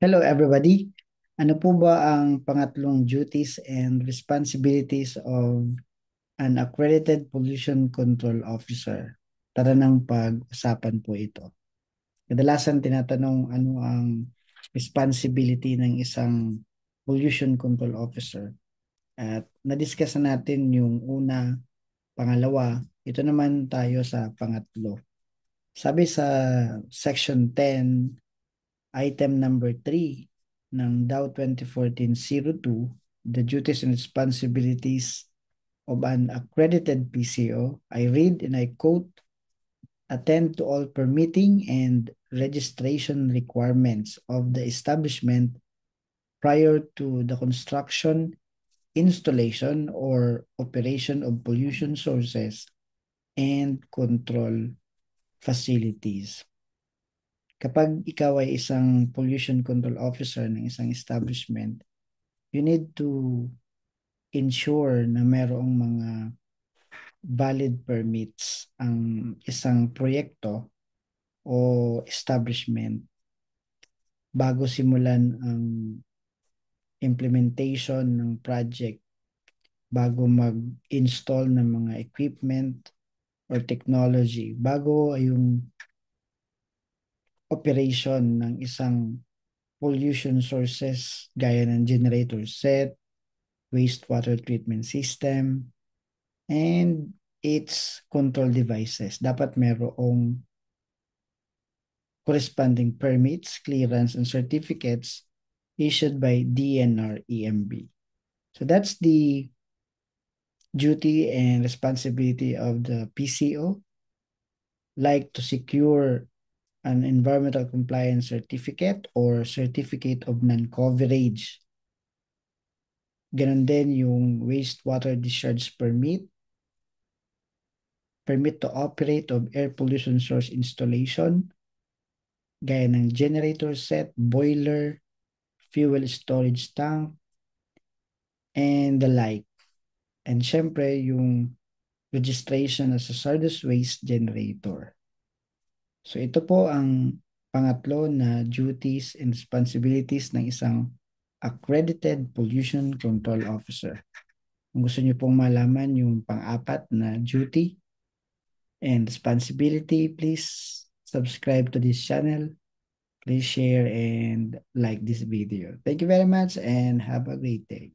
Hello everybody. Ano po ba ang pangatlong duties and responsibilities of an accredited pollution control officer? Tara nang pag-usapan po ito. Kadalasan tinatanong ano ang responsibility ng isang pollution control officer. At na-discuss na natin yung una, pangalawa, ito naman tayo sa pangatlo. Sabi sa section 10, item number 3 ng Dow 2014-02, the duties and responsibilities of an accredited PCO, I read and I quote, attend to all permitting and registration requirements of the establishment prior to the construction, installation, or operation of pollution sources and control facilities. Kapag ikaw ay isang pollution control officer ng isang establishment, you need to ensure na merong mga valid permits ang isang proyekto o establishment bago simulan ang implementation ng project, bago mag-install ng mga equipment or technology, bago yung operation ng isang pollution sources gaya ng generator set, wastewater treatment system, and its control devices. Dapat merong corresponding permits, clearance, and certificates issued by DNR EMB. So that's the duty and responsibility of the PCO, like to secure an environmental compliance certificate or certificate of non-coverage. Ganon din yung wastewater discharge permit, permit to operate of air pollution source installation, gaya ng generator set, boiler, fuel storage tank, and the like. And syempre, yung registration as a hazardous waste generator. So ito po ang pangatlo na duties and responsibilities ng isang accredited pollution control officer. Kung gusto niyo pong malaman yung pang-apat na duty and responsibility, please subscribe to this channel. Please share and like this video. Thank you very much and have a great day.